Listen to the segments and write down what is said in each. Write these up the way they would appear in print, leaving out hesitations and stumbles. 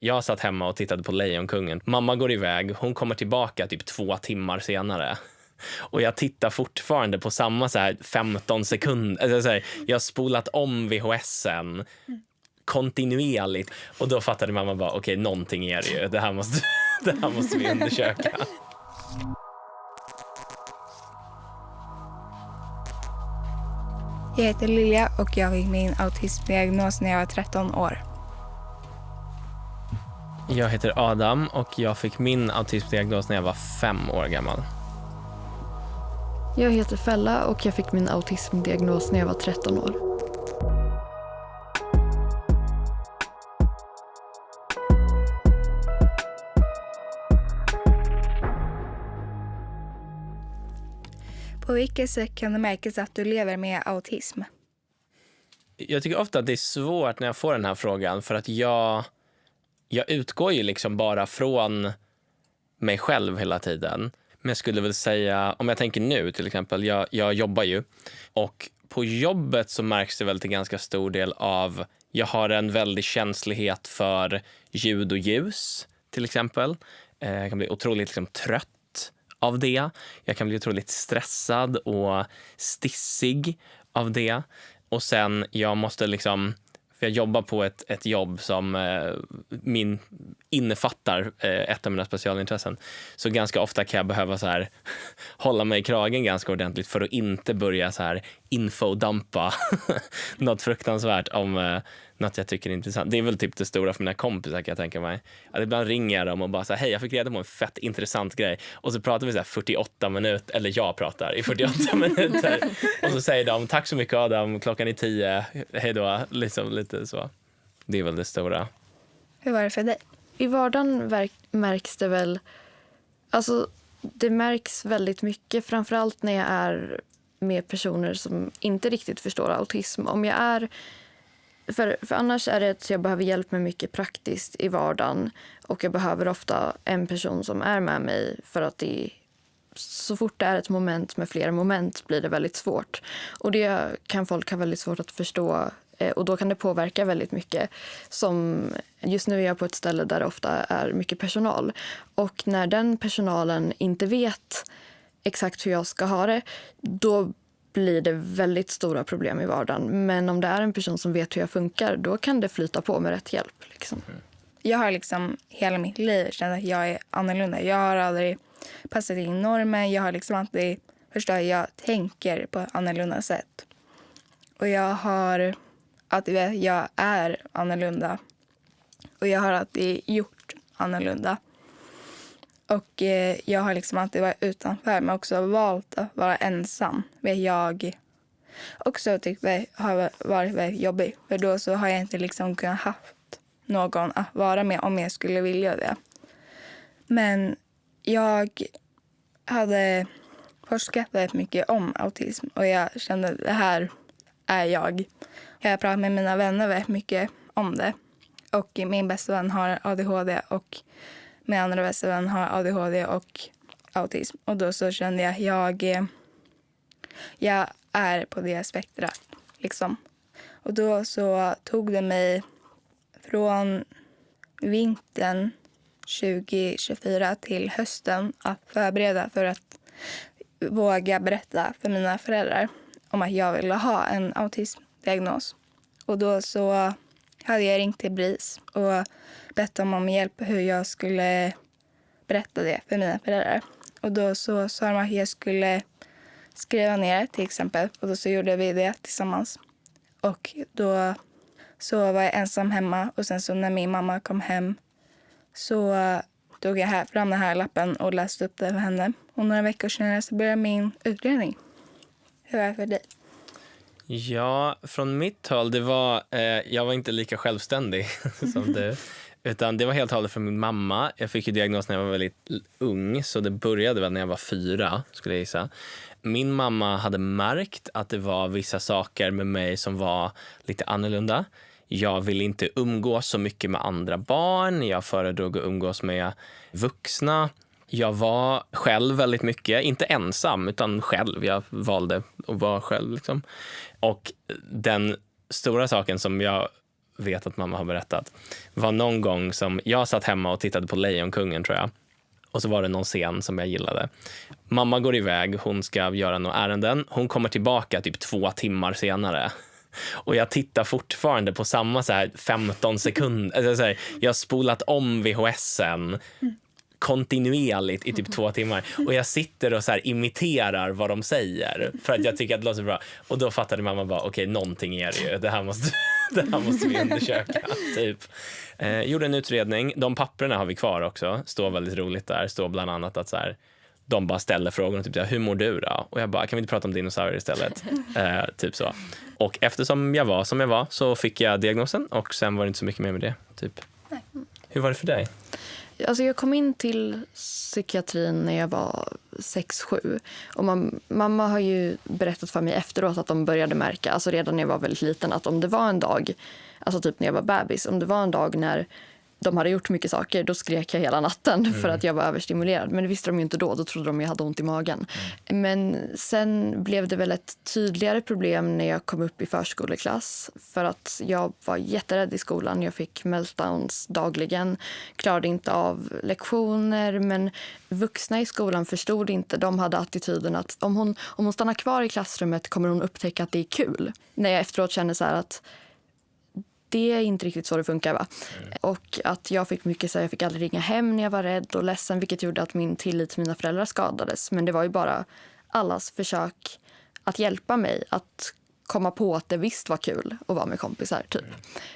Jag satt hemma och tittade på Lejonkungen. Mamma går iväg, hon kommer tillbaka typ 2 timmar senare. Och jag tittar fortfarande på samma så här 15 sekunder. Alltså så här, jag har spolat om VHSen kontinuerligt. Och då fattade mamma bara, okej, någonting är det ju. Det här måste vi undersöka. Jag heter Lilja och jag fick min autismdiagnos när jag var 13 år. Jag heter Adam och jag fick min autismdiagnos när jag var 5 år gammal. Jag heter Fella och jag fick min autismdiagnos när jag var 13 år. På vilket sätt kan det märkas att du lever med autism? Jag tycker ofta att det är svårt när jag får den här frågan för att jag utgår ju liksom bara från mig själv hela tiden. Men jag skulle väl säga, om jag tänker nu till exempel, jag jobbar ju. Och på jobbet så märks det väl till ganska stor del av, jag har en väldig känslighet för ljud och ljus till exempel. Jag kan bli otroligt liksom trött av det. Jag kan bli otroligt stressad och stissig av det. Och sen jag måste liksom, för jag jobbar på ett jobb som innefattar ett av mina specialintressen. Så ganska ofta kan jag behöva så här hålla mig i kragen ganska ordentligt för att inte börja så här infodampa något fruktansvärt om något jag tycker är intressant. Det är väl typ det stora för mina kompisar, kan jag tänka mig. Att ibland ringer jag dem och bara så här, hej, jag fick reda på en fett intressant grej. Och så pratar vi så här 48 minuter, eller jag pratar i 48 minuter. Och så säger de, tack så mycket Adam, klockan är 10, hej då, liksom lite så. Det är väl det stora. Hur var det för dig? I vardagen märks det väl, alltså det märks väldigt mycket, framförallt när jag är med personer som inte riktigt förstår autism. Om jag är, för annars är det att jag behöver hjälp med mycket praktiskt i vardagen och jag behöver ofta en person som är med mig för att så fort det är ett moment med flera moment blir det väldigt svårt. Och det kan folk ha väldigt svårt att förstå. Och då kan det påverka väldigt mycket. Som just nu är jag på ett ställe där det ofta är mycket personal. Och när den personalen inte vet exakt hur jag ska ha det, då blir det väldigt stora problem i vardagen. Men om det är en person som vet hur jag funkar, då kan det flyta på med rätt hjälp. Liksom. Jag har liksom hela mitt liv känt att jag är annorlunda. Jag har aldrig passat in normen. Jag har liksom alltid förstått att jag tänker på ett annorlunda sätt. Och jag har alltid vet att jag är annorlunda. Och jag har alltid gjort annorlunda. Och jag har liksom alltid varit utanför, men också valt att vara ensam. Jag också tyckte har varit väldigt jobbigt. För då så har jag inte liksom kunnat haft någon att vara med om jag skulle vilja det. Men jag hade forskat väldigt mycket om autism. Och jag kände att det här är jag. Jag har pratat med mina vänner väldigt mycket om det. Och min bästa vän har ADHD och min andra bästa vän har ADHD och autism. Och då så kände jag är på det spektrat liksom. Och då så tog det mig från vintern 2024 till hösten att förbereda för att våga berätta för mina föräldrar om att jag ville ha en autismdiagnos. Och då så hade jag ringt till BRIS och bett dem om hjälp hur jag skulle berätta det för mina föräldrar. Och då så sa de att jag skulle skriva ner till exempel. Och då så gjorde vi det tillsammans. Och då så var jag ensam hemma. Och sen så när min mamma kom hem så tog jag fram den här lappen och läste upp det för henne. Och några veckor senare så började min utredning. Hur var det för dig? Ja, från mitt håll, jag var inte lika självständig som du. Utan det var helt och hållet från min mamma. Jag fick ju diagnos när jag var väldigt ung, så det började väl när jag var 4, skulle jag gissa. Min mamma hade märkt att det var vissa saker med mig som var lite annorlunda. Jag ville inte umgås så mycket med andra barn. Jag föredrog att umgås med vuxna. Jag var själv väldigt mycket, inte ensam utan själv. Jag valde att vara själv liksom. Och den stora saken som jag vet att mamma har berättat var någon gång som jag satt hemma och tittade på Lejonkungen, tror jag. Och så var det någon scen som jag gillade. Mamma går iväg, hon ska göra några ärenden. Hon kommer tillbaka typ 2 timmar senare. Och jag tittar fortfarande på samma så här 15 sekunder. Alltså så här, jag har spolat om VHSen kontinuerligt i typ 2 timmar. Och jag sitter och så här imiterar vad de säger. För att jag tycker att det låter bra. Och då fattade mamma bara, okej, någonting är det ju. Det här måste vi undersöka. Typ. Gjorde en utredning. De papperna har vi kvar också. Står väldigt roligt där. Står bland annat att så här, de bara ställer frågor. Typ, hur mår du då? Och jag bara, kan vi inte prata om dinosaurier istället? Typ så. Och eftersom jag var som jag var så fick jag diagnosen. Och sen var det inte så mycket mer med det. Typ. Hur var det för dig? Alltså jag kom in till psykiatrin när jag var 6-7. Och mamma har ju berättat för mig efteråt att de började märka, alltså redan när jag var väldigt liten, att om det var en dag, alltså typ när jag var bebis, om det var en dag när de hade gjort mycket saker, då skrek jag hela natten för att jag var överstimulerad. Men det visste de ju inte då trodde de jag hade ont i magen. Men sen blev det väl ett tydligare problem när jag kom upp i förskoleklass. För att jag var jätterädd i skolan. Jag fick meltdowns dagligen. Klarade inte av lektioner. Men vuxna i skolan förstod inte. De hade attityden att om hon stannar kvar i klassrummet kommer hon upptäcka att det är kul. När jag efteråt kände så här att det är inte riktigt så det funkar, va? Och att jag fick mycket så här, jag fick aldrig ringa hem när jag var rädd och ledsen, vilket gjorde att min tillit till mina föräldrar skadades. Men det var ju bara allas försök att hjälpa mig att komma på att det visst var kul att vara med kompisar, typ.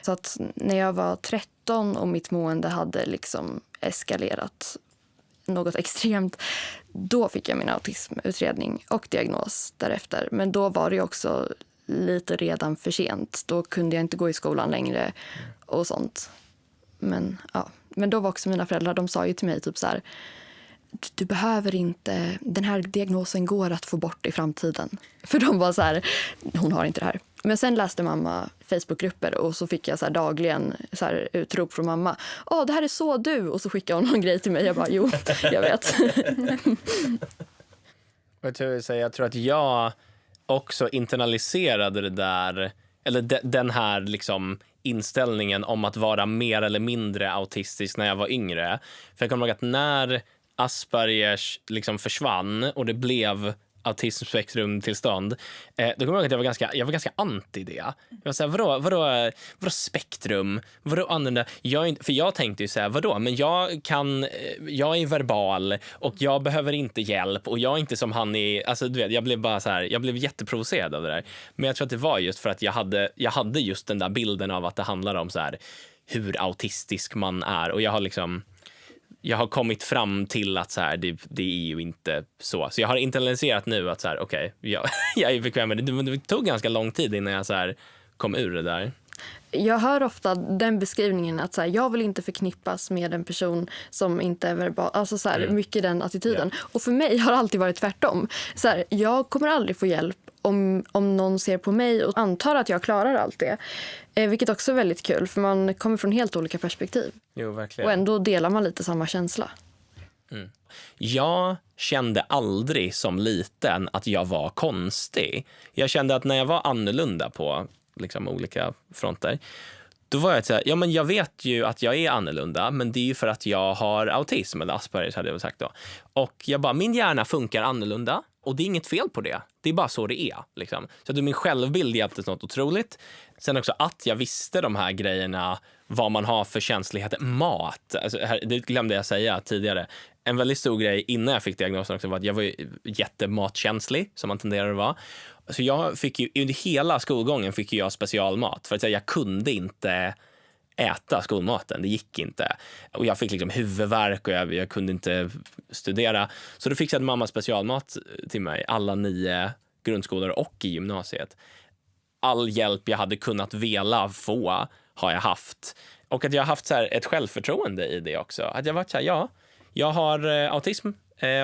Så att när jag var 13 och mitt mående hade liksom eskalerat något extremt, då fick jag min autismutredning och diagnos därefter. Men då var det också lite redan för sent. Då kunde jag inte gå i skolan längre och sånt. Men då var också mina föräldrar, de sa ju till mig typ så här: du behöver inte, den här diagnosen går att få bort i framtiden. För de var så här, hon har inte det här. Men sen läste mamma Facebookgrupper och så fick jag så här dagligen så här utrop från mamma. Det här är så du. Och så skickade hon någon grej till mig. Jag bara, jo, jag vet. Jag tror att jag också internaliserade det där, eller den här liksom inställningen om att vara mer eller mindre autistisk när jag var yngre. För jag kommer ihåg att när Aspergers liksom försvann och det blev autismspektrumtillstånd, då kommer jag ihåg att jag var ganska anti det. Jag var så här, vadå spektrum? Vadå annorlunda? För jag tänkte ju så här, vadå? Men jag är verbal och jag behöver inte hjälp och jag är inte som han är. Alltså du vet, jag blev bara så här, jag blev jätteprovocerad av det där. Men jag tror att det var just för att jag hade just den där bilden av att det handlar om så här hur autistisk man är, och jag har kommit fram till att så här, det är ju inte så. Så jag har internaliserat nu att så här, okej, jag är bekväm med det. Det tog ganska lång tid innan jag så här kom ur det där. Jag hör ofta den beskrivningen att så här, jag vill inte förknippas med en person som inte är verbal. Alltså så här, mycket den attityden. Yeah. Och för mig har det alltid varit tvärtom. Så här, jag kommer aldrig få hjälp om någon ser på mig och antar att jag klarar allt det. Vilket också är väldigt kul, för man kommer från helt olika perspektiv. Jo, verkligen. Och ändå delar man lite samma känsla. Jag kände aldrig som liten att jag var konstig. Jag kände att när jag var annorlunda på liksom olika fronter, då var jag så här, men jag vet ju att jag är annorlunda, men det är ju för att jag har autism eller Aspergers, hade jag sagt då. Och jag bara, min hjärna funkar annorlunda och det är inget fel på det. Det är bara så det är. Liksom. Så att min självbild hjälpte något otroligt. Sen också att jag visste de här grejerna, vad man har för känsligheter. Mat, alltså, det glömde jag säga tidigare. En väldigt stor grej innan jag fick diagnosen också var att jag var jättematkänslig, som man tenderar att vara. Så jag fick ju, under hela skolgången fick jag specialmat. För att jag kunde inte äta skolmaten, det gick inte. Och jag fick liksom huvudvärk och jag kunde inte studera. Så då fixade mamma specialmat till mig, alla 9 grundskolor och i gymnasiet. All hjälp jag hade kunnat få har jag haft. Och att jag har haft så här ett självförtroende i det också. Att jag varit så här, jag har autism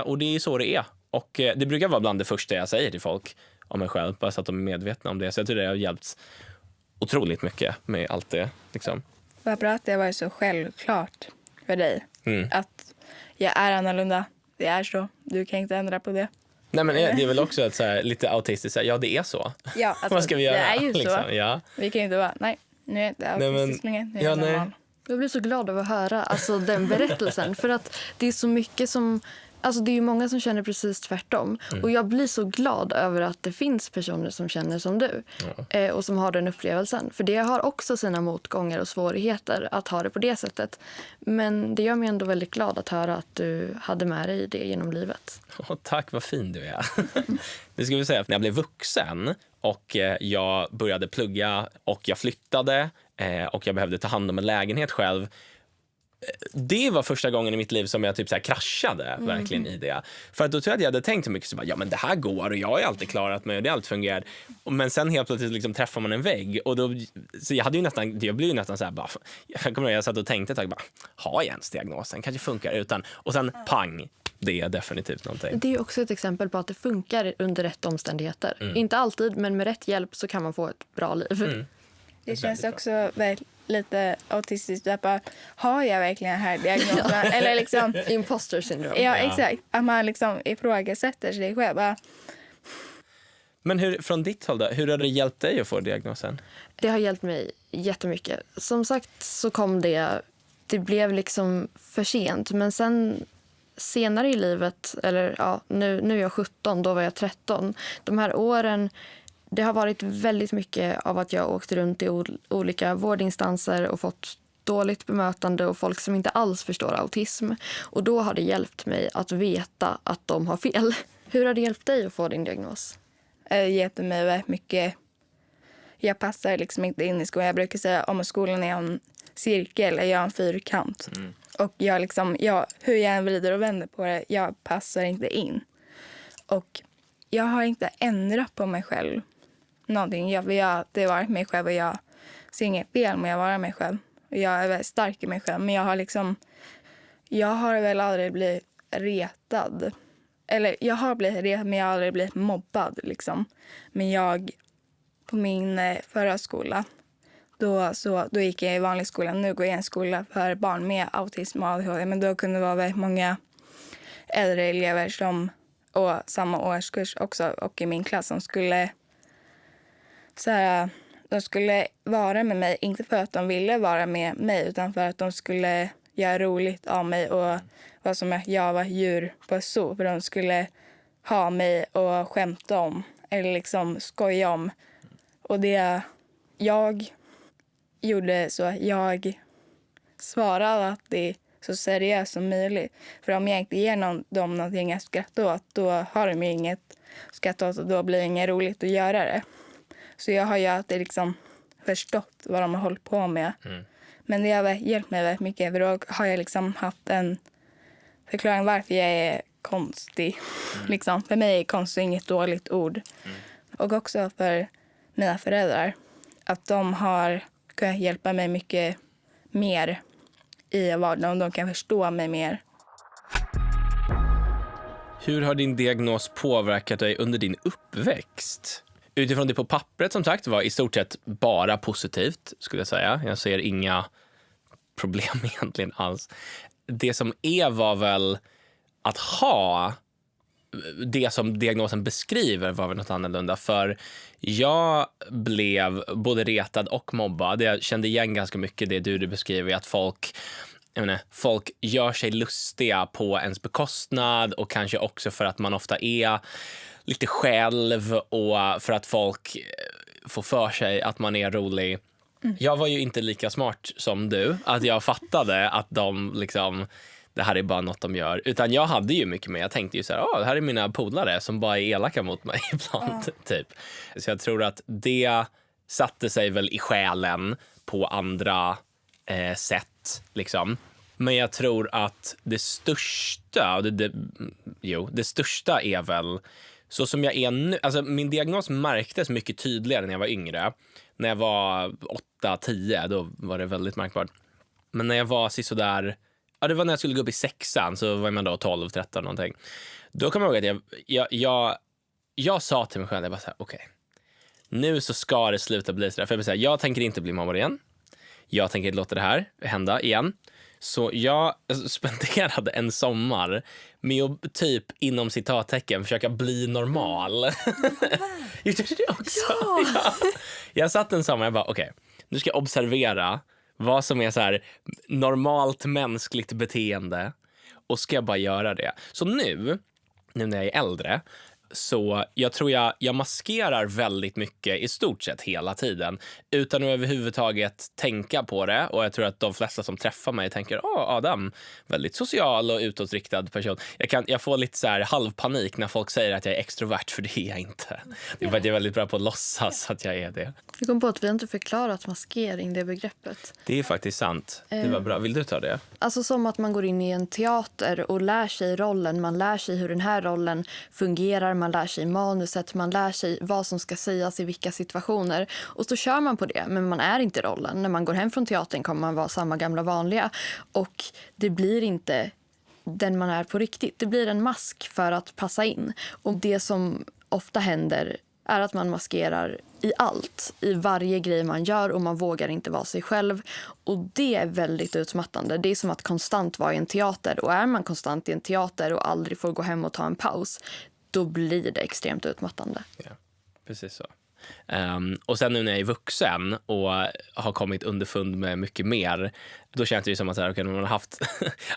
och det är så det är. Och det brukar vara bland det första jag säger till folk om mig själv, bara så att de är medvetna om det. Så jag tror det har hjälpt otroligt mycket med allt det. Liksom. Vad bra att det var så självklart för dig. Att jag är annorlunda, det är så. Du kan inte ändra på det. Nej, men det är väl också ett så här, lite autistiskt, så här, ja det är så. Ja, alltså, vad ska vi göra? Det är ju liksom, så. Ja. Vi kan ju inte vara, nej, Nu är jag inte Nej, men- autistisk längre. Nu är ja, jag nej. normal. Jag blir så glad över att höra alltså, den berättelsen. För att det är så mycket som... Alltså, det är ju många som känner precis tvärtom. Och jag blir så glad över att det finns personer som känner som du. Och som har den upplevelsen. För det har också sina motgångar och svårigheter att ha det på det sättet. Men det gör mig ändå väldigt glad att höra att du hade med dig det genom livet. Tack, vad fin du är. Det ska vi säga, när jag blev vuxen och jag började plugga och jag flyttade och jag behövde ta hand om en lägenhet själv. Det var första gången i mitt liv som jag typ så här kraschade verkligen i det. För att då tror jag att jag hade tänkt så mycket så bara, ja men det här går och jag har ju alltid klarat mig och det har alltid fungerat. Men sen helt plötsligt liksom träffar man en vägg och då, så jag blev ju nästan så här bara, jag kommer ihåg, jag satt och tänkte ett tag bara, har jag ens diagnosen, kanske funkar utan, och sen pang, det är definitivt någonting. Det är också ett exempel på att det funkar under rätt omständigheter. Inte alltid, men med rätt hjälp så kan man få ett bra liv. Det känns också lite autistiskt. Att bara, har jag verkligen den här diagnosen? Eller liksom, Imposter syndrome. ja, exakt. Att man liksom ifrågasätter sig själv. Bara, Men från ditt håll då, hur har det hjälpt dig att få diagnosen? Det har hjälpt mig jättemycket. Som sagt så kom det blev liksom för sent. Men sen senare i livet, eller ja, nu är jag 17, då var jag 13. De här åren, det har varit väldigt mycket av att jag åkt runt i olika vårdinstanser och fått dåligt bemötande och folk som inte alls förstår autism. Och då har det hjälpt mig att veta att de har fel. Hur har det hjälpt dig att få din diagnos? gett mig väldigt mycket. Jag passar liksom inte in i skolan. Jag brukar säga om skolan är en cirkel, jag är en fyrkant. Och hur jag än vrider och vänder på det, jag passar inte in. Och jag har inte ändrat på mig själv någonting. Jag har alltid varit mig själv och jag ser inget fel med att vara mig själv. Och jag är väldigt stark i mig själv. Men jag har väl aldrig blivit retad. Eller jag har blivit retad, men jag har aldrig blivit mobbad liksom. Men på min förra skola, då gick jag i vanlig skola. Nu går jag i en skola för barn med autism och ADHD. Men då kunde det vara väldigt många äldre elever och samma årskurs också och i min klass som skulle de skulle vara med mig, inte för att de ville vara med mig utan för att de skulle göra roligt av mig och vara som att jag var djur på ett zoo, för de skulle ha mig och skämta om eller liksom skoja om. Och det jag gjorde så jag svarade att det är så seriöst som möjligt. För om jag inte ger dem någonting att skratta åt, då har de ju inget skratt åt och då blir det inget roligt att göra det. Så jag har ju alltid liksom förstått vad de har hållit på med. Men det har hjälpt mig väldigt mycket, för då har jag liksom haft en förklaring varför jag är konstig. Liksom. För mig är konstig inget dåligt ord. Och också för mina föräldrar. Att de har kunnat hjälpa mig mycket mer i vardagen. De kan förstå mig mer. Hur har din diagnos påverkat dig under din uppväxt? Utifrån det på pappret som sagt var i stort sett bara positivt skulle jag säga. Jag ser inga problem egentligen alls. Det som var väl att ha det som diagnosen beskriver var väl något annorlunda. För jag blev både retad och mobbad. Jag kände igen ganska mycket det du beskriver, att folk gör sig lustiga på ens bekostnad och kanske också för att man ofta är lite själv och för att folk får för sig att man är rolig. Jag var ju inte lika smart som du, att jag fattade att de liksom, det här är bara något de gör. Utan jag hade ju mycket mer. Jag tänkte ju så här, det här är mina polare som bara är elaka mot mig ibland. Typ. Så jag tror att det satte sig väl i själen på andra sätt. Liksom. Men jag tror att det största, det största är väl så som jag är nu. Alltså min diagnos märktes mycket tydligare när jag var yngre. När jag var 8-10, då var det väldigt märkbart. Men när jag var sådär, det var när jag skulle gå upp i 6:an, så var man då 12-13 någonting. Då kommer jag ihåg att jag sa till mig själv, jag bara såhär, okej. Nu så ska det sluta bli sådär. För jag vill säga, jag tänker inte bli mobbad igen. Jag tänker inte låta det här hända igen. Så jag spenderade en sommar med att typ inom citattecken försöka bli normal. Gjorde du det också? Ja. Jag satt en sommar och jag bara, okej. nu ska jag observera vad som är så här normalt mänskligt beteende och ska jag bara göra det. Så nu när jag är äldre, så jag tror jag maskerar väldigt mycket i stort sett hela tiden utan att överhuvudtaget tänka på det. Och jag tror att de flesta som träffar mig tänker, Adam, väldigt social och utåtriktad person. Jag får lite så här halvpanik när folk säger att jag är extrovert, för det är jag inte. Det är för att jag är väldigt bra på att låtsas att jag är det. Jag kom på att vi inte förklarat maskering, det begreppet. Det är faktiskt sant. Det var bra. Vill du ta det? Alltså som att man går in i en teater och lär sig rollen. Man lär sig hur den här rollen fungerar. Man lär sig manuset. Man lär sig vad som ska sägas i vilka situationer. Och så kör man på det. Men man är inte rollen. När man går hem från teatern kommer man vara samma gamla vanliga. Och det blir inte den man är på riktigt. Det blir en mask för att passa in. Och det som ofta händer är att man maskerar i allt, i varje grej man gör, och man vågar inte vara sig själv. Och det är väldigt utmattande. Det är som att konstant vara i en teater. Och är man konstant i en teater och aldrig får gå hem och ta en paus, då blir det extremt utmattande. Ja, precis så. Och sen nu när jag är vuxen och har kommit underfund med mycket mer, då känns det ju som att när man har haft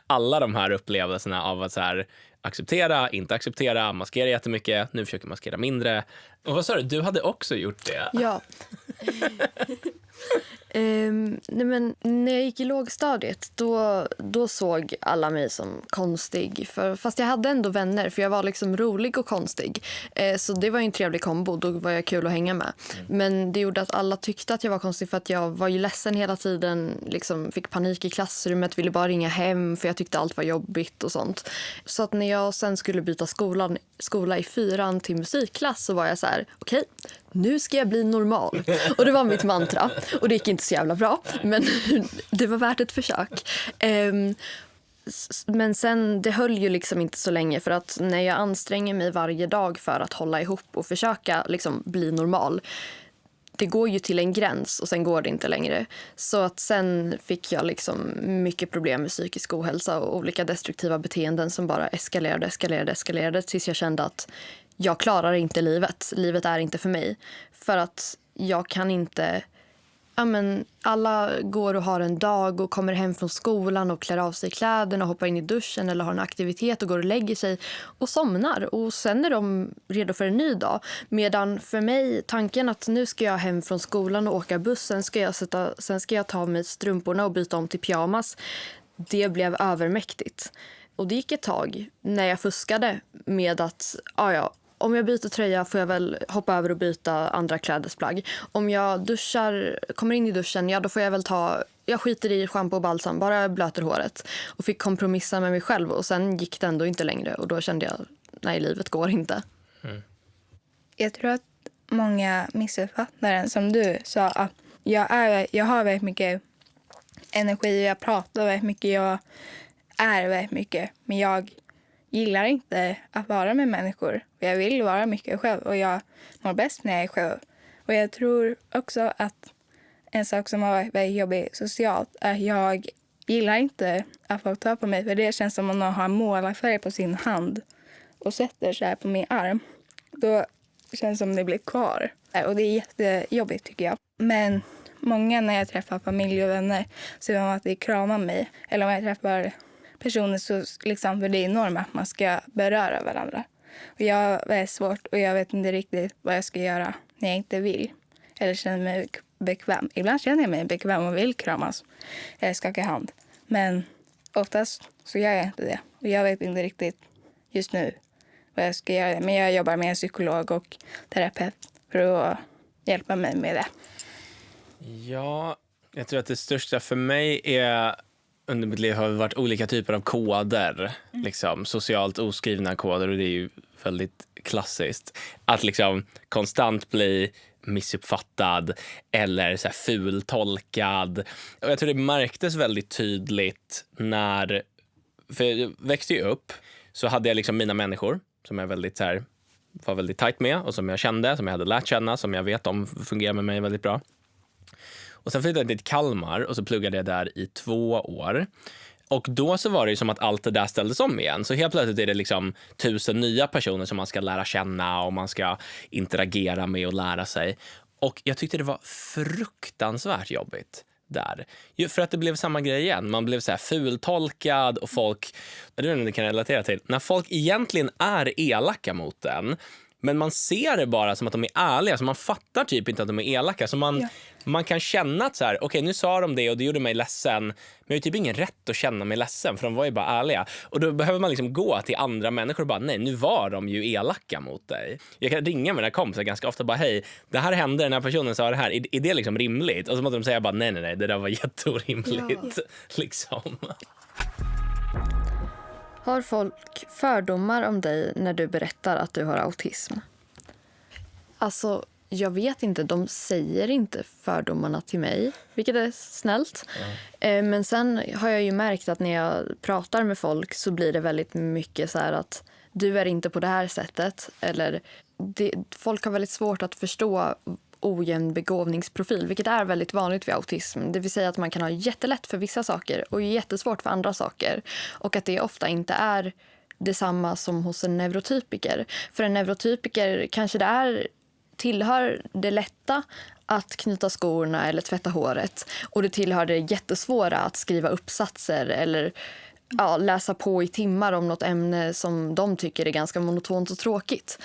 alla de här upplevelserna av att så här, acceptera, inte acceptera, maskera jättemycket, nu försöker maskera mindre. Och vad sa du hade också gjort det? Ja. Nej, men när jag gick i lågstadiet då såg alla mig som konstig. Fast jag hade ändå vänner, för jag var liksom rolig och konstig. Så det var ju en trevlig kombo, då var jag kul att hänga med. Men det gjorde att alla tyckte att jag var konstig, för att jag var ju ledsen hela tiden. Liksom fick panik i klassrummet, ville bara ringa hem för jag tyckte allt var jobbigt och sånt. Så att när jag sen skulle byta skola i 4:an till musikklass, så var jag så här: okej, nu ska jag bli normal. Och det var mitt mantra. Och det gick inte så jävla bra, men det var värt ett försök. Men sen, det höll ju liksom inte så länge, för att när jag anstränger mig varje dag för att hålla ihop och försöka liksom bli normal, det går ju till en gräns och sen går det inte längre. Så att sen fick jag liksom mycket problem med psykisk ohälsa och olika destruktiva beteenden som bara eskalerade tills jag kände att jag klarar inte livet. Livet är inte för mig. För att jag kan inte... alla går och har en dag och kommer hem från skolan och klär av sig kläderna och hoppar in i duschen eller har en aktivitet och går och lägger sig och somnar. Och sen är de redo för en ny dag. Medan för mig, tanken att nu ska jag hem från skolan och åka bussen, sen ska jag ta av mig strumporna och byta om till pyjamas. Det blev övermäktigt. Och det gick ett tag när jag fuskade med att, om jag byter tröja får jag väl hoppa över och byta andra klädesplagg. Om jag kommer in i duschen, då får jag väl jag skiter i shampoo och balsam, bara blöter håret. Och fick kompromissa med mig själv, och sen gick det ändå inte längre. Och då kände jag, nej, livet går inte. Jag tror att många missuppfattar den, som du sa, att jag har väldigt mycket energi, jag pratar väldigt mycket, jag är väldigt mycket, men jag gillar inte att vara med människor. Jag vill vara mycket själv, och jag mår bäst när jag är själv. Och jag tror också att en sak som har varit väldigt jobbig socialt är att jag gillar inte att folk tar på mig, för det känns som om någon har målarfärg på sin hand och sätter så här på min arm. Då känns det som det blir kvar. Och det är jättejobbigt, tycker jag. Men många, när jag träffar familj och vänner, så vill man att de kramar mig. Eller om jag träffar personer, så liksom, för det är norm att man ska beröra varandra. Och jag har väldigt svårt, och jag vet inte riktigt vad jag ska göra när jag inte vill. Eller känner mig bekväm. Ibland känner jag mig bekväm och vill kramas eller skaka hand. Men oftast så gör jag inte det. Och jag vet inte riktigt just nu vad jag ska göra. Men jag jobbar med en psykolog och terapeut för att hjälpa mig med det. Ja, jag tror att det största för mig är under mitt liv har varit olika typer av koder. Liksom, socialt oskrivna koder, och det är ju väldigt klassiskt. Att liksom konstant bli missuppfattad eller så här fultolkad. Och jag tror det märktes väldigt tydligt när... För jag växte ju upp, så hade jag liksom mina människor som jag var väldigt tajt med och som jag kände, som jag hade lärt känna, som jag vet om fungerar med mig väldigt bra. Och sen flyttade jag till Kalmar och så pluggade jag där i 2 år. Och då så var det ju som att allt det där ställdes om igen. Så helt plötsligt är det liksom 1000 nya personer som man ska lära känna och man ska interagera med och lära sig. Och jag tyckte det var fruktansvärt jobbigt där. För att det blev samma grej igen. Man blev så här fultolkad och folk, det är det kan relatera till, när folk egentligen är elaka mot den, men man ser det bara som att de är ärliga, så man fattar typ inte att de är elaka. Så man kan känna att så här, okej, nu sa de det och det gjorde mig ledsen, men jag har typ ingen rätt att känna mig ledsen, för de var ju bara ärliga. Och då behöver man liksom gå till andra människor och bara, nej, nu var de ju elaka mot dig. Jag kan ringa med mina kompisar ganska ofta och bara, hej, det här hände, den här personen sa det här, är det liksom rimligt? Och så måste de säga bara, nej, det där var jätteorimligt. Liksom. Har folk fördomar om dig när du berättar att du har autism? Alltså, jag vet inte. De säger inte fördomarna till mig, vilket är snällt. Men sen har jag ju märkt att när jag pratar med folk så blir det väldigt mycket så här att du är inte på det här sättet. Eller folk har väldigt svårt att förstå ojämn begåvningsprofil, vilket är väldigt vanligt vid autism. Det vill säga att man kan ha jättelätt för vissa saker och jättesvårt för andra saker. Och att det ofta inte är detsamma som hos en neurotypiker. För en neurotypiker kanske tillhör det lätta att knyta skorna eller tvätta håret. Och det tillhör det jättesvåra att skriva uppsatser eller läsa på i timmar om något ämne som de tycker är ganska monotont och tråkigt.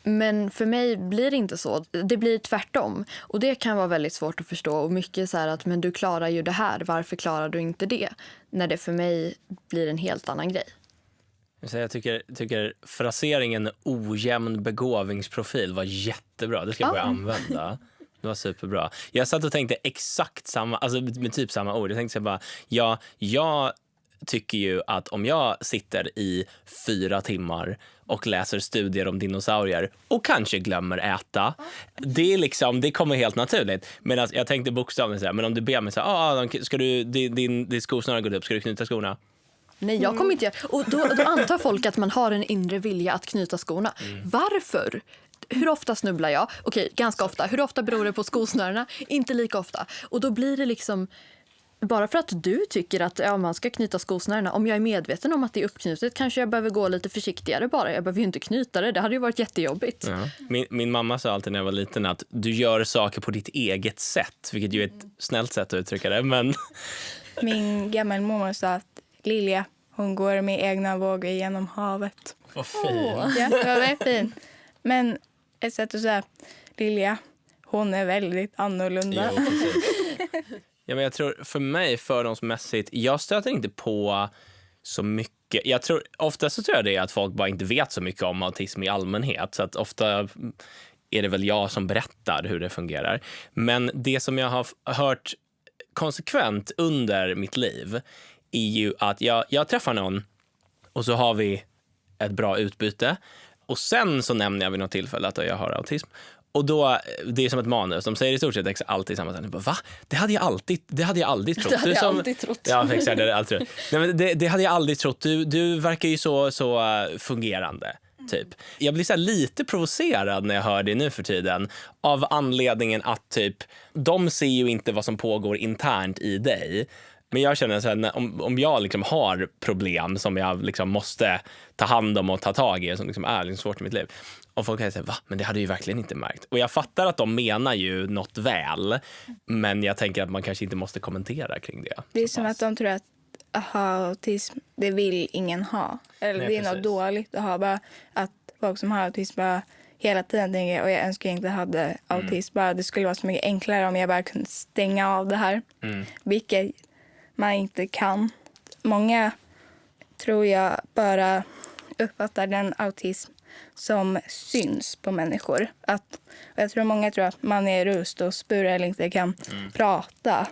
Men för mig blir det inte så. Det blir tvärtom. Och det kan vara väldigt svårt att förstå. Och mycket så här att, men du klarar ju det här. Varför klarar du inte det? När det för mig blir en helt annan grej. Jag tycker fraseringen ojämn begåvningsprofil var jättebra. Det ska jag börja använda. Det var superbra. Jag satt och tänkte exakt samma, alltså med typ samma ord. Jag tänkte så bara, jag tycker ju att om jag sitter i 4 timmar och läser studier om dinosaurier och kanske glömmer äta, det kommer helt naturligt. Men jag tänkte bokstavligen så här, men om du ber mig så här, ska du, din skosnöre går upp, ska du knyta skorna? Nej, jag kommer inte göra. Och då antar folk att man har en inre vilja att knyta skorna. Varför? Hur ofta snubblar jag? Okej, ganska ofta. Hur ofta beror det på skosnörena? Inte lika ofta. Och då blir det liksom, bara för att du tycker att man ska knyta skosnörena, om jag är medveten om att det är uppknutet kanske jag behöver gå lite försiktigare bara. Jag behöver ju inte knyta det. Det hade ju varit jättejobbigt. Ja. Min mamma sa alltid när jag var liten att du gör saker på ditt eget sätt, vilket ju är ett snällt sätt att uttrycka det. Men Min gammelmormor sa att Lilja, hon går med egna vågor genom havet. vad fin. Ja, det var väldigt fint. Men ett sätt att säga, Lilja, hon är väldigt annorlunda. Jo, precis. Ja, men jag tror för mig fördomsmässigt, jag stöter inte på så mycket. Ofta så tror jag det är att folk bara inte vet så mycket om autism i allmänhet. Så att ofta är det väl jag som berättar hur det fungerar. Men det som jag har hört konsekvent under mitt liv är ju att jag träffar någon och så har vi ett bra utbyte. Och sen så nämner jag vid något tillfälle att jag har autism. Och då, det är som ett manus. De säger i stort sett alltid samma sak. Va? Det hade jag aldrig trott. Det hade jag aldrig trott. Ja, exakt. Det hade jag aldrig trott. Du verkar ju så fungerande. Typ. Jag blir så här lite provocerad när jag hör det nu för tiden. Av anledningen att typ, de ser ju inte vad som pågår internt i dig. Men jag känner så här, om jag liksom har problem som jag liksom måste ta hand om och ta tag i, som liksom är liksom svårt i mitt liv. Och folk kan säga, va? Men det hade ju verkligen inte märkt. Och jag fattar att de menar ju något väl. Men jag tänker att man kanske inte måste kommentera kring det. Det är som att de tror att autism, det vill ingen ha. Eller Nej, det är precis. något dåligt att ha. Bara att folk som har autism bara hela tiden tänker, och jag önskar inte hade autism. Bara, det skulle vara så mycket enklare om jag bara kunde stänga av det här. Vilket man inte kan. Många tror jag bara uppfattar den autism som syns på människor. Och jag tror många tror att man är rust och spur eller inte kan prata.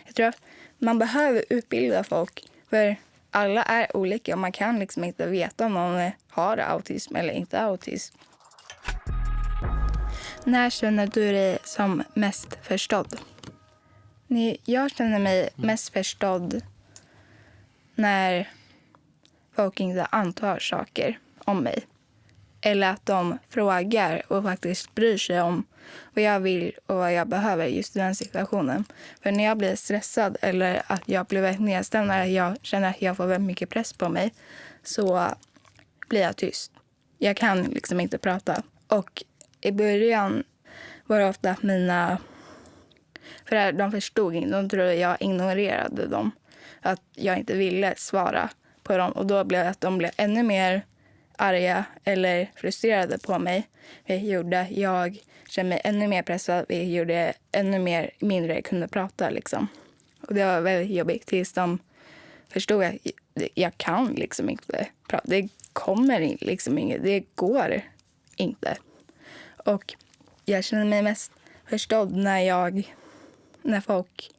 Jag tror att man behöver utbilda folk, för alla är olika och man kan liksom inte veta om någon har autism eller inte autism. När känner du dig som mest förstådd? Jag känner mig mest förstådd när folk inte antar saker om mig. Eller att de frågar och faktiskt bryr sig om vad jag vill och vad jag behöver just i den situationen. För när jag blir stressad eller att jag blir väldigt nedstämd, när jag känner att jag får väldigt mycket press på mig, så blir jag tyst. Jag kan liksom inte prata. Och i början var det ofta att mina föräldrar, de förstod inte. De trodde jag ignorerade dem. Att jag inte ville svara på dem. Och då blev det att de blev ännu mer arga eller frustrerade på mig. Det gjorde jag kände mig ännu mer pressad. Det gjorde ännu mindre kunde prata liksom. Och det var väldigt jobbigt tills de förstod att jag kan liksom inte prata. Det kommer liksom inget. Det går inte. Och jag känner mig mest förstådd när folk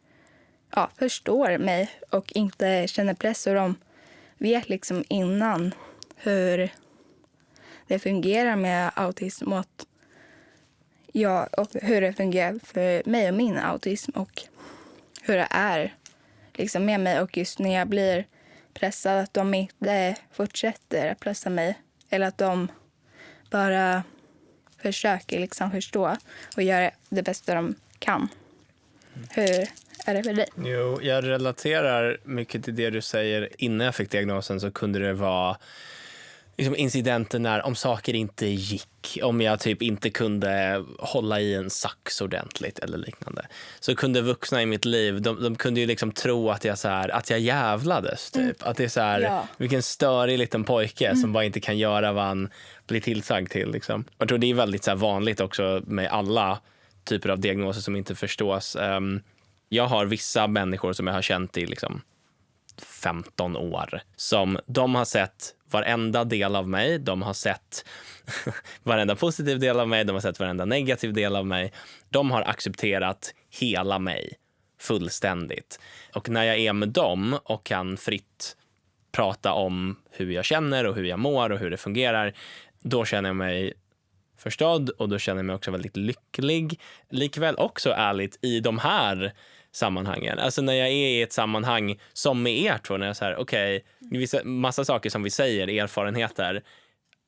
förstår mig och inte känner press. Och de vet liksom innan hur det fungerar med autism och hur det fungerar för mig och min autism och hur det är liksom med mig. Och just när jag blir pressad, att de inte fortsätter att pressa mig eller att de bara försöker liksom förstå och göra det bästa de kan. Hur är det för dig? Jo, jag relaterar mycket till det du säger. Innan jag fick diagnosen så kunde det vara liksom incidenter när om saker inte gick, om jag typ inte kunde hålla i en sax ordentligt eller liknande, så kunde vuxna i mitt liv, de kunde ju liksom tro att jag jävlades typ. Att det är så här, vilken störig liten pojke som bara inte kan göra vad han blir tillsagd till liksom. Jag tror det är väldigt så här vanligt också med alla typer av diagnoser som inte förstås. Jag har vissa människor som jag har känt i liksom 15 år som de har sett varenda del av mig, de har sett varenda positiv del av mig, de har sett varenda negativ del av mig. De har accepterat hela mig fullständigt. Och när jag är med dem och kan fritt prata om hur jag känner och hur jag mår och hur det fungerar, då känner jag mig förstådd och då känner jag mig också väldigt lycklig. Likväl också ärligt i de här sammanhangen. Alltså när jag är i ett sammanhang som med er två, när jag säger okej, massa saker som vi säger, erfarenheter,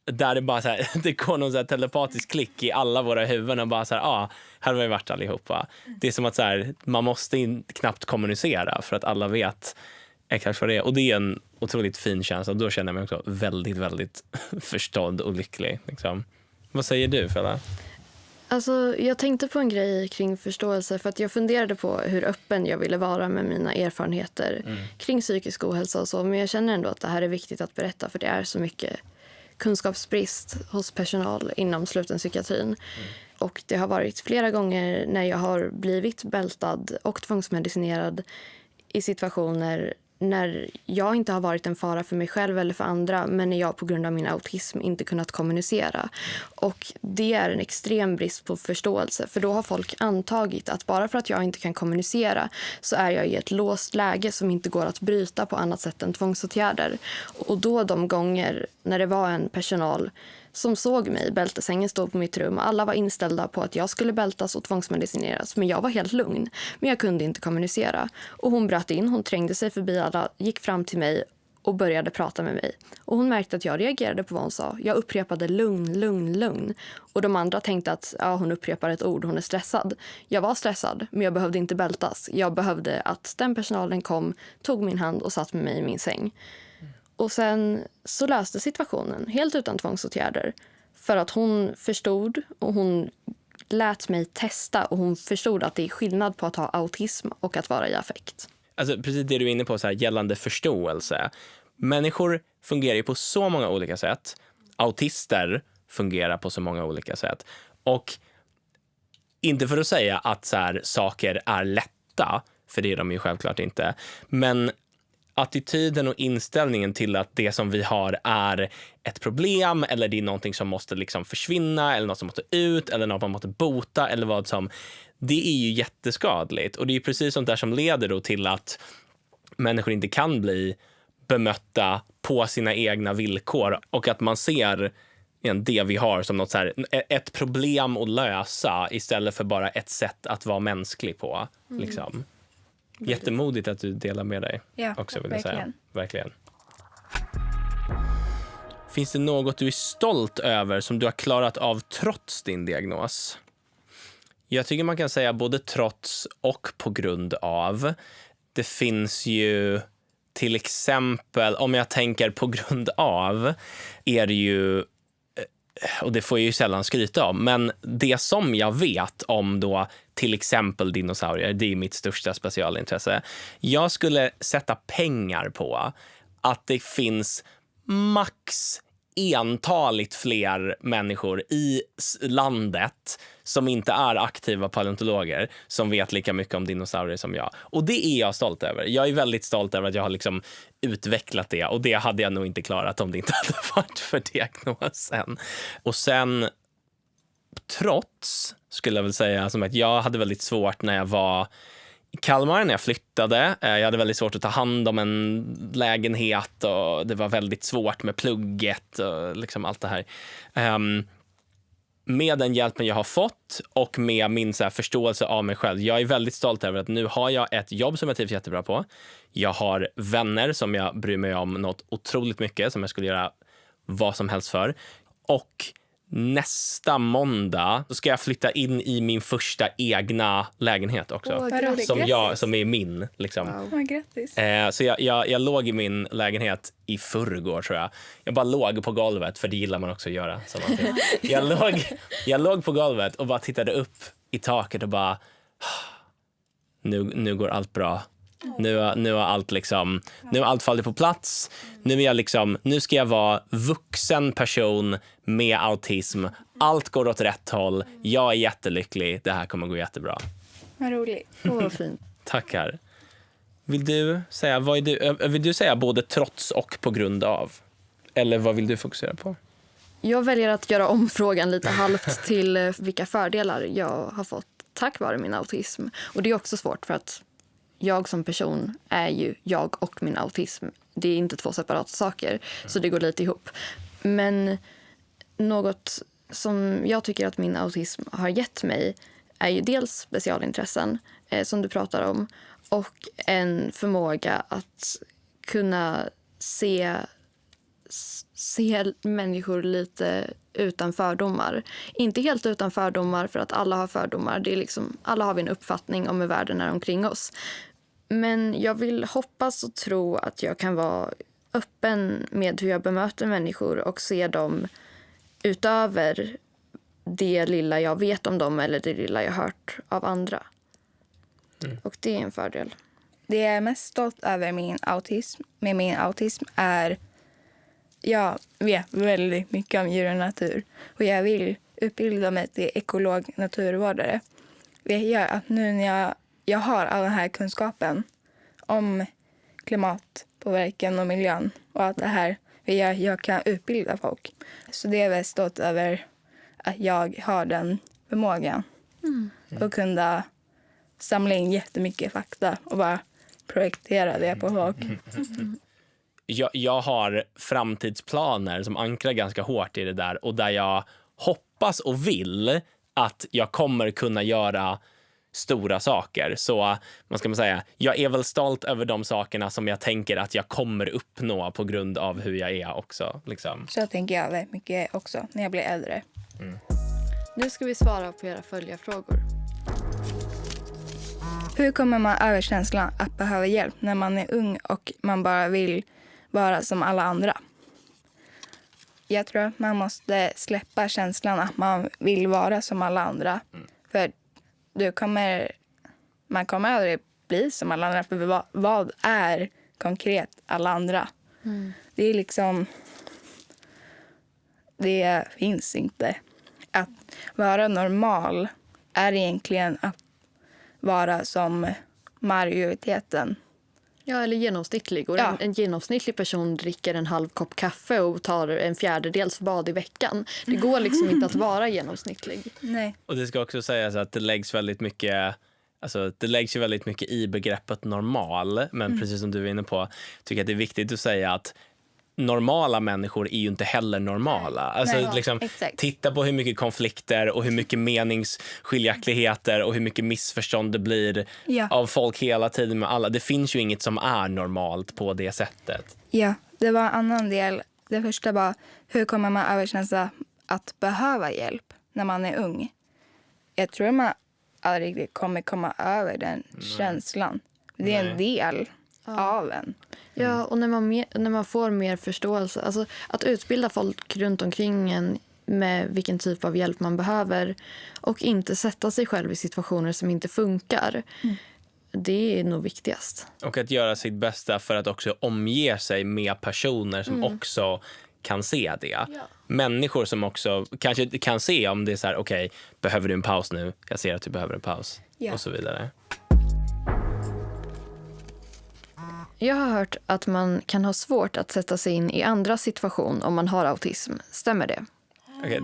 där det bara så här, det går någon så här telepatisk klick i alla våra huvuden och bara så här, här har vi varit allihopa. Det är som att så här, man måste knappt kommunicera för att alla vet exakt vad det är. Och det är en otroligt fin känsla. Då känner jag mig också väldigt, väldigt förstådd och lycklig. Liksom. Vad säger du, Fella? Alltså, jag tänkte på en grej kring förståelse för att jag funderade på hur öppen jag ville vara med mina erfarenheter kring psykisk ohälsa och så. Men jag känner ändå att det här är viktigt att berätta för det är så mycket kunskapsbrist hos personal inom slutenpsykiatrin. Och det har varit flera gånger när jag har blivit bältad och tvångsmedicinerad i situationer när jag inte har varit en fara för mig själv eller för andra, men när jag på grund av min autism inte kunnat kommunicera. Och det är en extrem brist på förståelse, för då har folk antagit att bara för att jag inte kan kommunicera så är jag i ett låst läge som inte går att bryta på annat sätt än tvångsåtgärder. Och då de gånger när det var en personal som såg mig, bältesängen stod på mitt rum. Alla var inställda på att jag skulle bältas och tvångsmedicineras. Men jag var helt lugn. Men jag kunde inte kommunicera. Och hon bröt in, hon trängde sig förbi alla, gick fram till mig och började prata med mig. Och hon märkte att jag reagerade på vad hon sa. Jag upprepade lugn, lugn, lugn. Och de andra tänkte att hon upprepar ett ord, hon är stressad. Jag var stressad, men jag behövde inte bältas. Jag behövde att den personalen kom, tog min hand och satt med mig i min säng. Och sen så löste situationen helt utan tvångsåtgärder. För att hon förstod och hon lät mig testa och hon förstod att det är skillnad på att ha autism och att vara i affekt. Alltså precis det du är inne på, så här, gällande förståelse. Människor fungerar ju på så många olika sätt. Autister fungerar på så många olika sätt. Och inte för att säga att så här, saker är lätta, för det är de ju självklart inte. Men attityden och inställningen till att det som vi har är ett problem eller det är någonting som måste liksom försvinna eller något som måste ut eller något man måste bota eller vad som, det är ju jätteskadligt. Och det är precis sånt där som leder då till att människor inte kan bli bemötta på sina egna villkor och att man ser det vi har som något så här, ett problem att lösa istället för bara ett sätt att vara mänsklig på. Liksom. Jättemodigt att du delar med dig också, vill jag säga. Verkligen. Finns det något du är stolt över som du har klarat av trots din diagnos? Jag tycker man kan säga både trots och på grund av. Det finns ju till exempel, om jag tänker på grund av, är det ju och det får jag ju sällan skryta om, men det som jag vet om då till exempel dinosaurier, det är mitt största specialintresse. Jag skulle sätta pengar på att det finns max entaligt fler människor i landet som inte är aktiva paleontologer som vet lika mycket om dinosaurier som jag. Och det är jag stolt över. Jag är väldigt stolt över att jag har liksom utvecklat det, och det hade jag nog inte klarat om det inte hade varit för diagnosen. Och sen trots, skulle jag väl säga, som att jag hade väldigt svårt när jag var i Kalmar, när jag flyttade. Jag hade väldigt svårt att ta hand om en lägenhet och det var väldigt svårt med plugget och liksom allt det här. Med den hjälpen jag har fått och med min så här förståelse av mig själv. Jag är väldigt stolt över att nu har jag ett jobb som jag trivs jättebra på. Jag har vänner som jag bryr mig om något otroligt mycket, som jag skulle göra vad som helst för. Och nästa måndag så ska jag flytta in i min första egna lägenhet också. Som är min. Liksom. Wow. Grattis. Så jag låg i min lägenhet i förrgår, tror jag. Jag bara låg på golvet, för det gillar man också att göra. Jag låg på golvet och bara tittade upp i taket och bara... Nu går allt bra. Nu har allt fallit på plats. Nu ska jag vara vuxen person med autism. Allt går åt rätt håll. Jag är jättelycklig. Det här kommer gå jättebra. Vad roligt. Vad fint. Tackar. Vill du säga både trots och på grund av? Eller vad vill du fokusera på? Jag väljer att göra om frågan lite halvt till vilka fördelar jag har fått tack vare min autism. Och det är också svårt, för att jag som person är ju jag och min autism. Det är inte två separata saker, så det går lite ihop. Men något som jag tycker att min autism har gett mig är ju dels specialintressen, som du pratar om, och en förmåga att kunna se människor lite utan fördomar. Inte helt utan fördomar, för att alla har fördomar. Det är liksom, alla har vi en uppfattning om hur världen är omkring oss. Men jag vill hoppas och tro att jag kan vara öppen med hur jag bemöter människor och se dem utöver det lilla jag vet om dem eller det lilla jag hört av andra. Och det är en fördel. Det jag är mest stolt över med min autism är... Jag vet väldigt mycket om djur och natur. Och jag vill utbilda mig till ekolog naturvårdare. Det gör att nu när jag har all den här kunskapen om klimatpåverkan och miljön och allt det här, jag kan utbilda folk. Så det är jag stolt över, att jag har den förmågan. Och kunna samla in jättemycket fakta och bara projektera det på folk. Jag har framtidsplaner som ankrar ganska hårt i det där, och där jag hoppas och vill att jag kommer kunna göra stora saker. Så vad ska man säga, jag är väl stolt över de sakerna som jag tänker att jag kommer uppnå på grund av hur jag är också. Liksom. Så tänker jag väldigt mycket också när jag blir äldre. Nu ska vi svara på era följarfrågor. Hur kommer man över känslan att behöva hjälp när man är ung och man bara vill vara som alla andra? Jag tror att man måste släppa känslan att man vill vara som alla andra. För man kommer aldrig bli som alla andra. För vad är konkret alla andra? Det är liksom... Det finns inte. Att vara normal är egentligen att vara som majoriteten. Ja, eller genomsnittlig. Och en genomsnittlig person dricker en halv kopp kaffe och tar en fjärdedels bad i veckan. Det går liksom inte att vara genomsnittlig. Nej. Och det ska också sägas att det läggs väldigt mycket... Alltså, det läggs ju väldigt mycket i begreppet normal. Men precis som du är inne på, tycker jag att det är viktigt att säga att normala människor är ju inte heller normala. Alltså, Nej, liksom, titta på hur mycket konflikter och hur mycket meningsskiljaktigheter och hur mycket missförstånd det blir av folk hela tiden med alla. Det finns ju inget som är normalt på det sättet. Ja, det var en annan del. Det första var, hur kommer man överkänsla att behöva hjälp när man är ung? Jag tror man aldrig riktigt kommer komma över den känslan. Det är en del av en. Ja, och när man får mer förståelse. Alltså, att utbilda folk runt omkring en med vilken typ av hjälp man behöver och inte sätta sig själv i situationer som inte funkar. Det är nog viktigast. Och att göra sitt bästa för att också omge sig med personer som också kan se det. Ja. Människor som också kanske kan se om det är så här, okej, behöver du en paus nu? Jag ser att du behöver en paus. Ja. Och så vidare. Jag har hört att man kan ha svårt att sätta sig in i andra situation om man har autism. Stämmer det? Okej,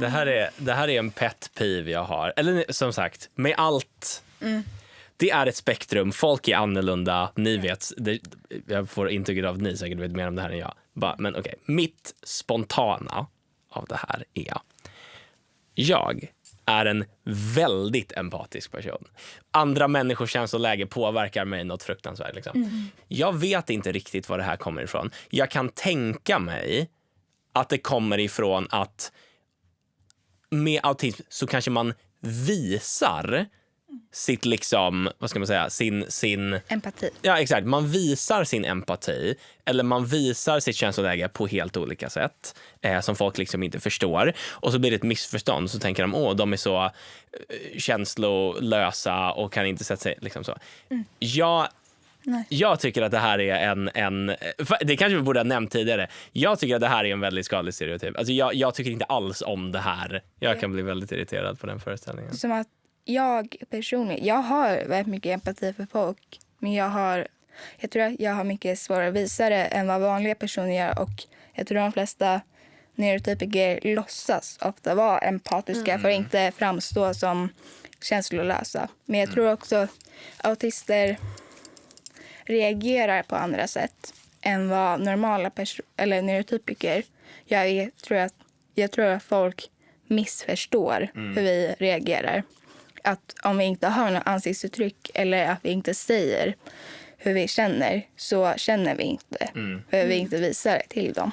det här är en pet peeve jag har. Eller som sagt, med allt. Det är ett spektrum. Folk är annorlunda. Ni vet, jag får intrycket av att ni säkert vet mer om det här än jag. Men okej, mitt spontana av det här är: jag är en väldigt empatisk person. Andra människors känsloläge påverkar mig något fruktansvärt. Liksom. Jag vet inte riktigt var det här kommer ifrån. Jag kan tänka mig att det kommer ifrån att med autism så kanske man visar sitt liksom, vad ska man säga, sin Empati. Ja, exakt. Man visar sin empati eller man visar sitt känsloläge på helt olika sätt som folk liksom inte förstår. Och så blir det ett missförstånd. Så tänker de, de är så känslolösa och kan inte sätta sig liksom så. Jag tycker att det här är det kanske vi borde ha nämnt tidigare. Jag tycker att det här är en väldigt skadlig stereotyp. Alltså jag tycker inte alls om det här. Jag kan bli väldigt irriterad på den föreställningen. Som att jag personligen, jag har väldigt mycket empati för folk. Men jag tror att jag har mycket svårare att visa det än vad vanliga personer gör. Och jag tror de flesta neurotypiker låtsas ofta vara empatiska för att inte framstå som känslolösa. Men jag tror också att autister reagerar på andra sätt än vad normala eller neurotypiker. Jag tror att folk missförstår hur vi reagerar. Att om vi inte har något ansiktsuttryck eller att vi inte säger hur vi känner så känner vi inte. För vi inte visar det till dem.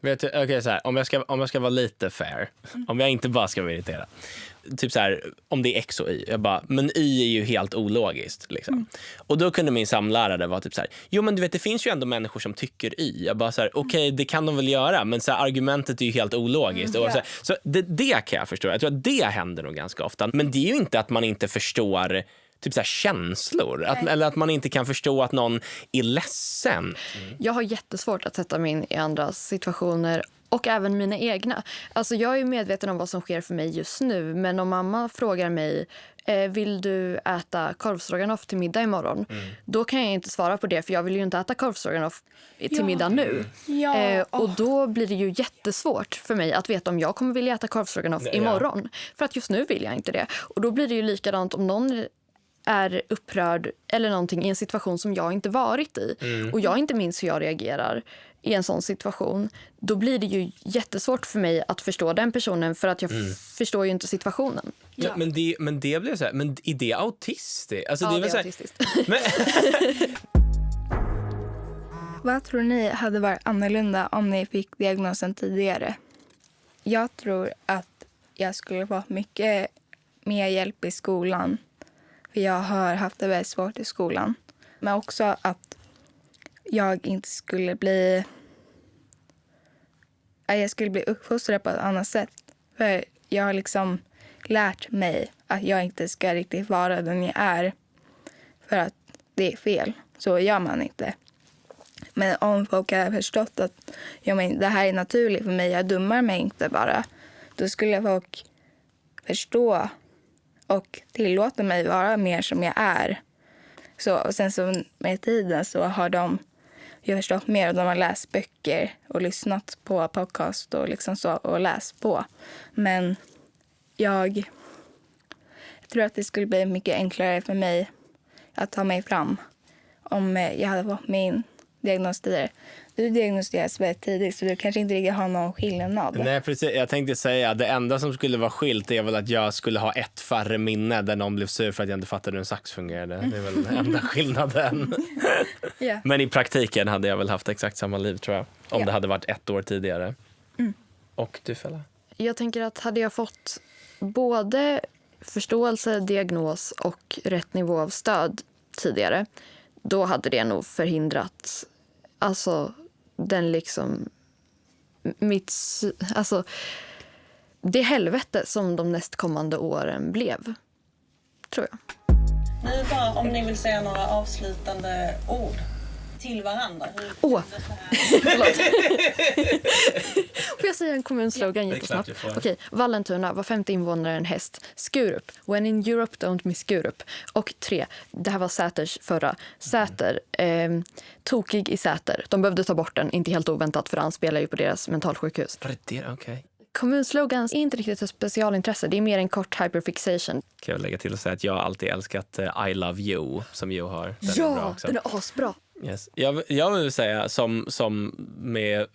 Vet du, okej, så här, om jag ska vara lite fair, om jag inte bara ska vara irriterad. Typ så här, om det är X och Y. Jag bara, men Y är ju helt ologiskt. Liksom. Och då kunde min samlärare vara typ så här, jo men du vet, det finns ju ändå människor som tycker Y. Jag bara så här, okej, det kan de väl göra, men så här, argumentet är ju helt ologiskt. Och så det kan jag förstå. Jag tror att det händer nog ganska ofta. Men det är ju inte att man inte förstår typ så här känslor. Eller att man inte kan förstå att någon är ledsen. Jag har jättesvårt att sätta mig in i andra situationer och även mina egna. Alltså jag är medveten om vad som sker för mig just nu. Men om mamma frågar mig, vill du äta korvstroganoff till middag imorgon? Då kan jag inte svara på det, för jag vill ju inte äta korvstroganoff till middag nu. Och då blir det ju jättesvårt för mig att veta om jag kommer vilja äta korvstroganoff imorgon. För att just nu vill jag inte det. Och då blir det ju likadant om någon är upprörd eller någonting i en situation som jag inte varit i och jag inte minns hur jag reagerar i en sån situation, då blir det ju jättesvårt för mig att förstå den personen för att jag förstår ju inte situationen. Ja. Men det blev så här, men är det autistiskt? Alltså, Ja, det är det är så här, autistiskt. Vad tror ni hade varit annorlunda om ni fick diagnosen tidigare? Jag tror att jag skulle få mycket mer hjälp i skolan. För jag har haft det väldigt svårt i skolan. Men också att jag inte skulle bli... Jag skulle bli uppfostrad på ett annat sätt. För jag har liksom lärt mig att jag inte ska riktigt vara den jag är. För att det är fel. Så gör man inte. Men om folk har förstått att det här är naturligt för mig, jag dummar mig inte bara. Då skulle folk förstå och tillåta mig vara mer som jag är. Så, och sen så med tiden så har de förstått mer och de har läst böcker och lyssnat på podcast och liksom så och läst på. Men jag tror att det skulle bli mycket enklare för mig att ta mig fram om jag hade fått min diagnos tidigare. Du diagnostiseras väldigt tidigt så du kanske inte riktigt har någon skillnad. Nej, precis. Jag tänkte säga det enda som skulle vara skilt är väl att jag skulle ha ett färre minne där någon blev sur för att jag inte fattade hur en sax fungerade. Det är väl den enda skillnaden. Yeah. Men i praktiken hade jag väl haft exakt samma liv, tror jag. Om det hade varit 1 år tidigare. Och du, Fälla? Jag tänker att hade jag fått både förståelse, diagnos och rätt nivå av stöd tidigare, då hade det nog förhindrat det helvete som de nästkommande åren blev, tror jag. Nu bara om ni vill säga några avslutande ord till varandra. Förlåt. Får jag säga en kommunslogan jättesnabbt? Okej, Vallentuna, var 5:e invånare en häst. Skurup, when in Europe don't miss Skurup. Och 3, det här var Säters förra. Säter, tokig i Säter. De behövde ta bort den, inte helt oväntat, för han spelar ju på deras mentalsjukhus. Var det okej? Kommunslogans är inte riktigt ett specialintresse, det är mer en kort hyperfixation. Kan jag lägga till och säga att jag alltid älskat I Love You som you har. Den är bra Ja, också. den är asbra. Yes. Jag vill säga som med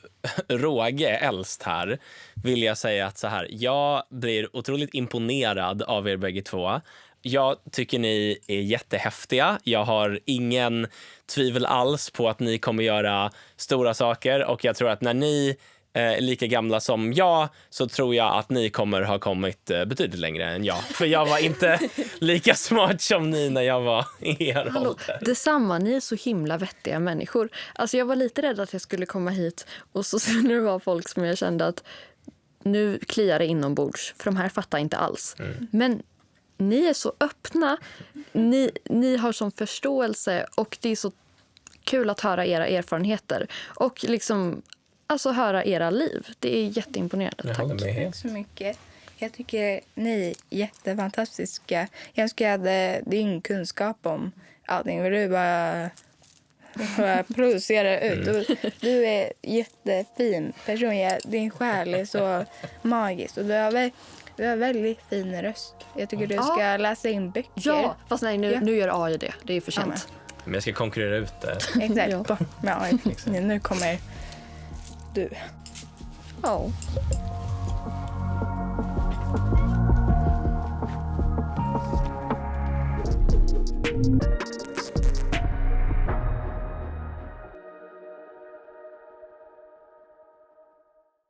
råge äldst här vill jag säga att så här, jag blir otroligt imponerad av er bägge två. Jag tycker ni är jättehäftiga. Jag har ingen tvivel alls på att ni kommer göra stora saker, och jag tror att när ni är lika gamla som jag så tror jag att ni kommer ha kommit betydligt längre än jag. För jag var inte lika smart som ni när jag var i er ålder. Detsamma, ni är så himla vettiga människor. Alltså jag var lite rädd att jag skulle komma hit och så skulle det vara folk som jag kände att nu kliar det inombords, för de här fattar inte alls. Men ni är så öppna, ni har sån förståelse, och det är så kul att höra era erfarenheter och liksom alltså höra era liv. Det är jätteimponerande. Tack så mycket. Jag tycker ni är jättefantastiska. Jag önskar jag hade din kunskap om allting. För du bara producerar ut. Du är jättefin person. Din själ är så magisk. Och du har väldigt fin röst. Jag tycker du ska läsa in böcker. Ja, fast nej, nu gör AI det. Det är för sent. Men jag ska konkurrera ut det. Exakt. Ja. Bort med AI. Nu kommer du. Ja.